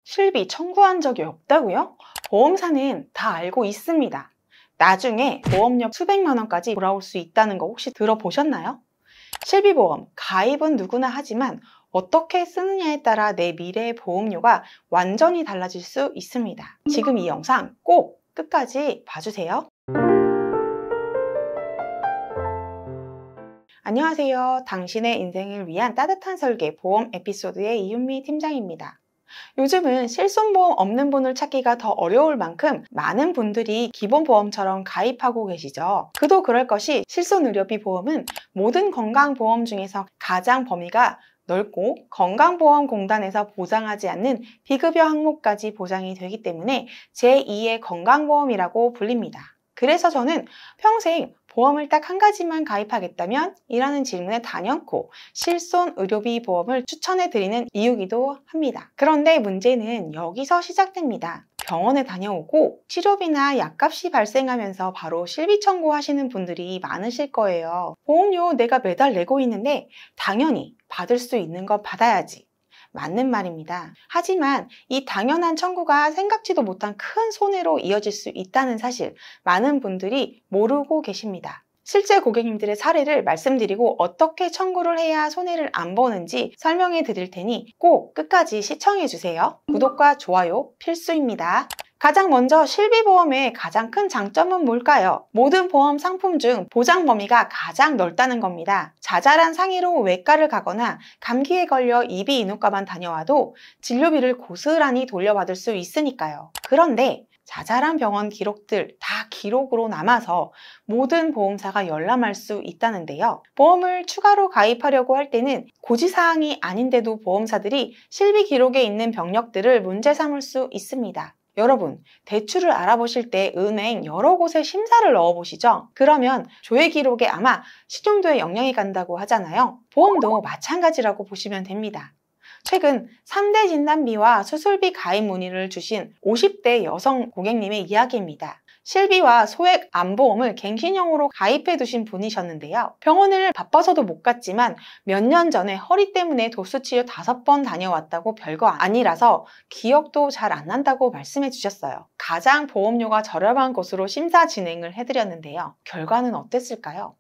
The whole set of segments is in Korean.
실비 청구한 적이 없다고요? 보험사는 다 알고 있습니다. 나중에 보험료 수백만 원까지 돌아올 수 있다는 거 혹시 들어보셨나요? 실비보험, 가입은 누구나 하지만 어떻게 쓰느냐에 따라 내 미래의 보험료가 완전히 달라질 수 있습니다. 지금 이 영상 꼭 끝까지 봐주세요. 안녕하세요. 당신의 인생을 위한 따뜻한 설계 보험 에피소드의 이윤미 팀장입니다. 요즘은 실손보험 없는 분을 찾기가 더 어려울 만큼 많은 분들이 기본보험처럼 가입하고 계시죠. 그도 그럴 것이 실손의료비 보험은 모든 건강보험 중에서 가장 범위가 넓고 건강보험공단에서 보장하지 않는 비급여 항목까지 보장이 되기 때문에 제2의 건강보험이라고 불립니다. 그래서 저는 평생 보험을 딱 한 가지만 가입하겠다면? 이라는 질문에 단연코 실손의료비 보험을 추천해드리는 이유기도 합니다. 그런데 문제는 여기서 시작됩니다. 병원에 다녀오고 치료비나 약값이 발생하면서 바로 실비 청구하시는 분들이 많으실 거예요. 보험료 내가 매달 내고 있는데 당연히 받을 수 있는 건 받아야지. 맞는 말입니다. 하지만 이 당연한 청구가 생각지도 못한 큰 손해로 이어질 수 있다는 사실 많은 분들이 모르고 계십니다. 실제 고객님들의 사례를 말씀드리고 어떻게 청구를 해야 손해를 안 보는지 설명해 드릴 테니 꼭 끝까지 시청해 주세요. 구독과 좋아요 필수입니다. 가장 먼저 실비보험의 가장 큰 장점은 뭘까요? 모든 보험 상품 중 보장 범위가 가장 넓다는 겁니다. 자잘한 상해로 외과를 가거나 감기에 걸려 이비 인후과만 다녀와도 진료비를 고스란히 돌려받을 수 있으니까요. 그런데 자잘한 병원 기록들 다 기록으로 남아서 모든 보험사가 열람할 수 있다는데요. 보험을 추가로 가입하려고 할 때는 고지사항이 아닌데도 보험사들이 실비 기록에 있는 병력들을 문제 삼을 수 있습니다. 여러분, 대출을 알아보실 때 은행 여러 곳에 심사를 넣어보시죠? 그러면 조회 기록에 아마 신용도에 영향이 간다고 하잖아요. 보험도 마찬가지라고 보시면 됩니다. 최근 3대 진단비와 수술비 가입 문의를 주신 50대 여성 고객님의 이야기입니다. 실비와 소액 암보험을 갱신형으로 가입해 두신 분이셨는데요. 병원을 바빠서도 못 갔지만 몇 년 전에 허리 때문에 도수치료 5번 다녀왔다고 별거 아니라서 기억도 잘 안 난다고 말씀해 주셨어요. 가장 보험료가 저렴한 곳으로 심사 진행을 해드렸는데요. 결과는 어땠을까요?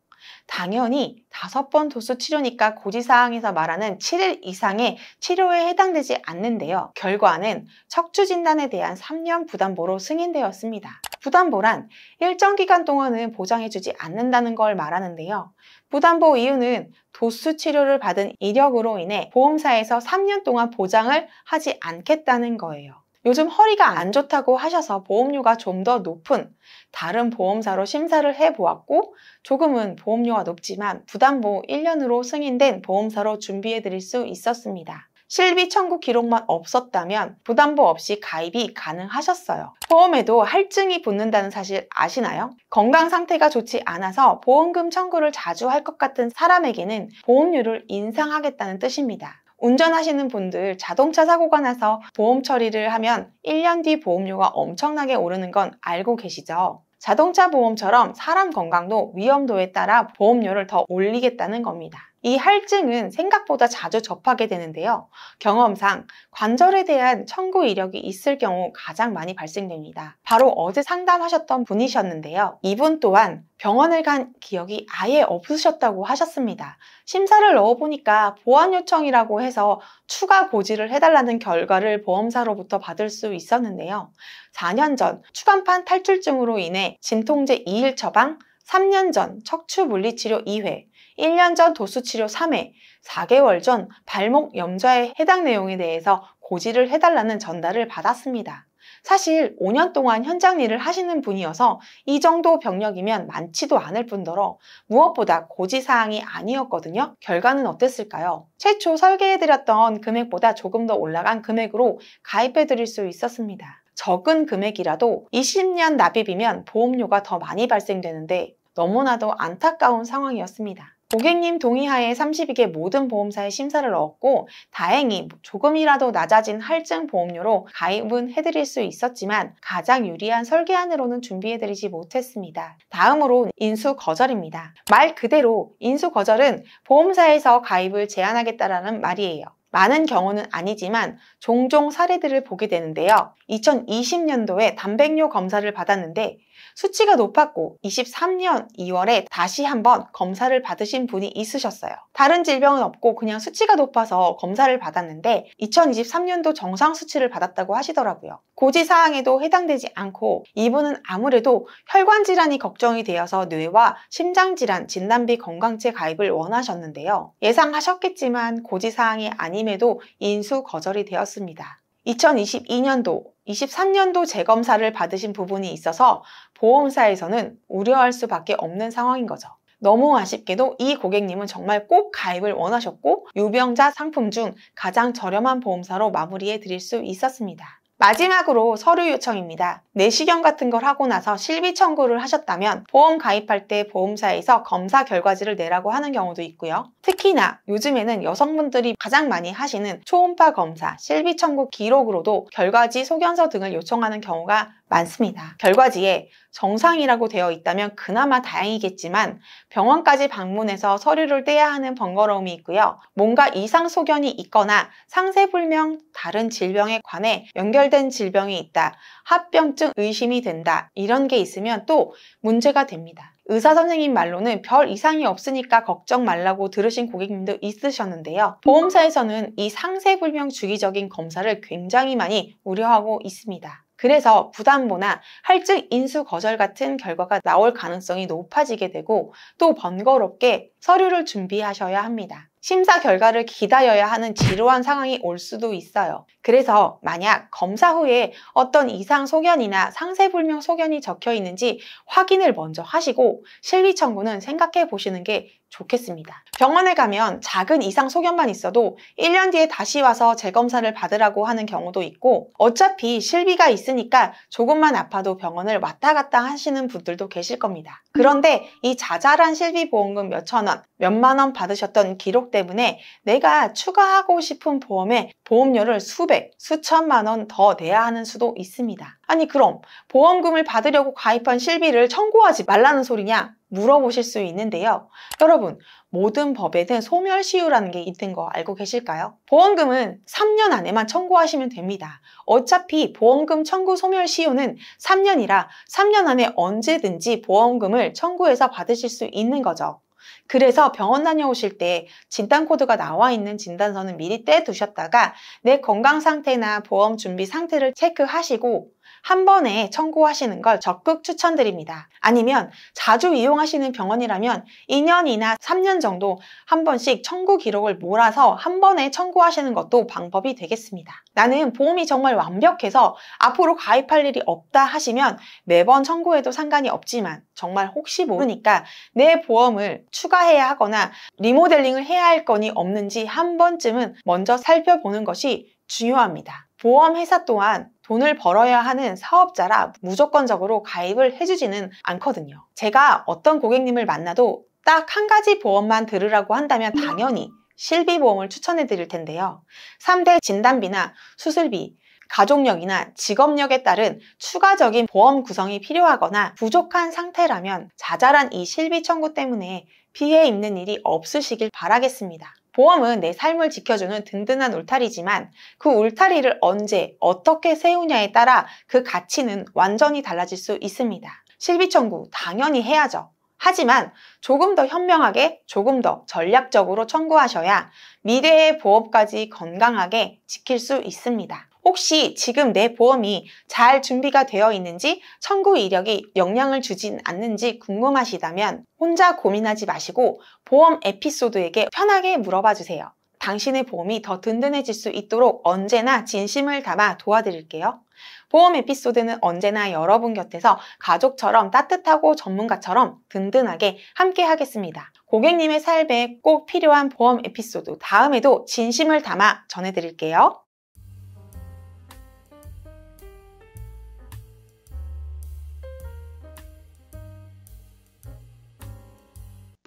당연히 5번 도수 치료니까 고지사항에서 말하는 7일 이상의 치료에 해당되지 않는데요. 결과는 척추 진단에 대한 3년 부담보로 승인되었습니다. 부담보란 일정 기간 동안은 보장해주지 않는다는 걸 말하는데요. 부담보 이유는 도수 치료를 받은 이력으로 인해 보험사에서 3년 동안 보장을 하지 않겠다는 거예요. 요즘 허리가 안 좋다고 하셔서 보험료가 좀 더 높은 다른 보험사로 심사를 해보았고 조금은 보험료가 높지만 부담보 1년으로 승인된 보험사로 준비해 드릴 수 있었습니다. 실비 청구 기록만 없었다면 부담보 없이 가입이 가능하셨어요. 보험에도 할증이 붙는다는 사실 아시나요? 건강 상태가 좋지 않아서 보험금 청구를 자주 할 것 같은 사람에게는 보험료를 인상하겠다는 뜻입니다. 운전하시는 분들 자동차 사고가 나서 보험 처리를 하면 1년 뒤 보험료가 엄청나게 오르는 건 알고 계시죠? 자동차 보험처럼 사람 건강도 위험도에 따라 보험료를 더 올리겠다는 겁니다. 이 할증은 생각보다 자주 접하게 되는데요. 경험상 관절에 대한 청구 이력이 있을 경우 가장 많이 발생됩니다. 바로 어제 상담하셨던 분이셨는데요. 이분 또한 병원을 간 기억이 아예 없으셨다고 하셨습니다. 심사를 넣어보니까 보완 요청이라고 해서 추가 고지를 해달라는 결과를 보험사로부터 받을 수 있었는데요. 4년 전 추간판 탈출증으로 인해 진통제 2일 처방, 3년 전 척추 물리치료 2회, 1년 전 도수치료 3회, 4개월 전 발목 염좌에 해당 내용에 대해서 고지를 해달라는 전달을 받았습니다. 사실 5년 동안 현장 일을 하시는 분이어서 이 정도 병력이면 많지도 않을 뿐더러 무엇보다 고지사항이 아니었거든요. 결과는 어땠을까요? 최초 설계해드렸던 금액보다 조금 더 올라간 금액으로 가입해드릴 수 있었습니다. 적은 금액이라도 20년 납입이면 보험료가 더 많이 발생되는데 너무나도 안타까운 상황이었습니다. 고객님 동의하에 32개 모든 보험사에 심사를 넣었고 다행히 조금이라도 낮아진 할증 보험료로 가입은 해드릴 수 있었지만 가장 유리한 설계안으로는 준비해드리지 못했습니다. 다음으로 인수 거절입니다. 말 그대로 인수 거절은 보험사에서 가입을 제한하겠다라는 말이에요. 많은 경우는 아니지만 종종 사례들을 보게 되는데요. 2020년도에 단백뇨 검사를 받았는데 수치가 높았고 23년 2월에 다시 한번 검사를 받으신 분이 있으셨어요. 다른 질병은 없고 그냥 수치가 높아서 검사를 받았는데 2023년도 정상 수치를 받았다고 하시더라고요. 고지사항에도 해당되지 않고 이분은 아무래도 혈관 질환이 걱정이 되어서 뇌와 심장질환 진단비 건강체 가입을 원하셨는데요. 예상하셨겠지만 고지사항이 아님에도 인수 거절이 되었습니다. 2022년도, 23년도 재검사를 받으신 부분이 있어서 보험사에서는 우려할 수밖에 없는 상황인 거죠. 너무 아쉽게도 이 고객님은 정말 꼭 가입을 원하셨고 유병자 상품 중 가장 저렴한 보험사로 마무리해 드릴 수 있었습니다. 마지막으로 서류 요청입니다. 내시경 같은 걸 하고 나서 실비 청구를 하셨다면 보험 가입할 때 보험사에서 검사 결과지를 내라고 하는 경우도 있고요. 특히나 요즘에는 여성분들이 가장 많이 하시는 초음파 검사, 실비 청구 기록으로도 결과지, 소견서 등을 요청하는 경우가 많습니다. 결과지에 정상이라고 되어 있다면 그나마 다행이겠지만 병원까지 방문해서 서류를 떼야 하는 번거로움이 있고요. 뭔가 이상 소견이 있거나 상세불명 다른 질병에 관해 연결된 질병이 있다, 합병증 의심이 된다, 이런 게 있으면 또 문제가 됩니다. 의사 선생님 말로는 별 이상이 없으니까 걱정 말라고 들으신 고객님도 있으셨는데요. 보험사에서는 이 상세불명 주기적인 검사를 굉장히 많이 우려하고 있습니다. 그래서 부담보나 할증 인수 거절 같은 결과가 나올 가능성이 높아지게 되고 또 번거롭게 서류를 준비하셔야 합니다. 심사 결과를 기다려야 하는 지루한 상황이 올 수도 있어요. 그래서 만약 검사 후에 어떤 이상 소견이나 상세불명 소견이 적혀 있는지 확인을 먼저 하시고 실비 청구는 생각해 보시는 게 좋겠습니다. 병원에 가면 작은 이상 소견만 있어도 1년 뒤에 다시 와서 재검사를 받으라고 하는 경우도 있고 어차피 실비가 있으니까 조금만 아파도 병원을 왔다 갔다 하시는 분들도 계실 겁니다. 그런데 이 자잘한 실비보험금 몇천 원, 몇만 원 받으셨던 기록 때문에 내가 추가하고 싶은 보험에 보험료를 수백, 수천만 원 더 내야 하는 수도 있습니다. 아니 그럼 보험금을 받으려고 가입한 실비를 청구하지 말라는 소리냐? 물어보실 수 있는데요. 여러분, 모든 법에는 소멸시효라는 게 있는 거 알고 계실까요? 보험금은 3년 안에만 청구하시면 됩니다. 어차피 보험금 청구 소멸시효는 3년이라 3년 안에 언제든지 보험금을 청구해서 받으실 수 있는 거죠. 그래서 병원 다녀오실 때 진단코드가 나와 있는 진단서는 미리 떼두셨다가 내 건강 상태나 보험 준비 상태를 체크하시고 한 번에 청구하시는 걸 적극 추천드립니다. 아니면 자주 이용하시는 병원이라면 2년이나 3년 정도 한 번씩 청구 기록을 몰아서 한 번에 청구하시는 것도 방법이 되겠습니다. 나는 보험이 정말 완벽해서 앞으로 가입할 일이 없다 하시면 매번 청구해도 상관이 없지만 정말 혹시 모르니까 내 보험을 추가해야 하거나 리모델링을 해야 할 건이 없는지 한 번쯤은 먼저 살펴보는 것이 중요합니다. 보험회사 또한 돈을 벌어야 하는 사업자라 무조건적으로 가입을 해주지는 않거든요. 제가 어떤 고객님을 만나도 딱 한 가지 보험만 들으라고 한다면 당연히 실비보험을 추천해 드릴 텐데요. 3대 진단비나 수술비, 가족력이나 직업력에 따른 추가적인 보험 구성이 필요하거나 부족한 상태라면 자잘한 이 실비 청구 때문에 피해 입는 일이 없으시길 바라겠습니다. 보험은 내 삶을 지켜주는 든든한 울타리지만 그 울타리를 언제 어떻게 세우냐에 따라 그 가치는 완전히 달라질 수 있습니다. 실비 청구 당연히 해야죠. 하지만 조금 더 현명하게, 조금 더 전략적으로 청구하셔야 미래의 보험까지 건강하게 지킬 수 있습니다. 혹시 지금 내 보험이 잘 준비가 되어 있는지 청구 이력이 영향을 주진 않는지 궁금하시다면 혼자 고민하지 마시고 보험 에피소드에게 편하게 물어봐 주세요. 당신의 보험이 더 든든해질 수 있도록 언제나 진심을 담아 도와드릴게요. 보험 에피소드는 언제나 여러분 곁에서 가족처럼 따뜻하고 전문가처럼 든든하게 함께 하겠습니다. 고객님의 삶에 꼭 필요한 보험 에피소드 다음에도 진심을 담아 전해드릴게요.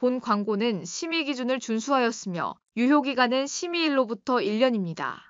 본 광고는 심의 기준을 준수하였으며 유효기간은 심의일로부터 1년입니다.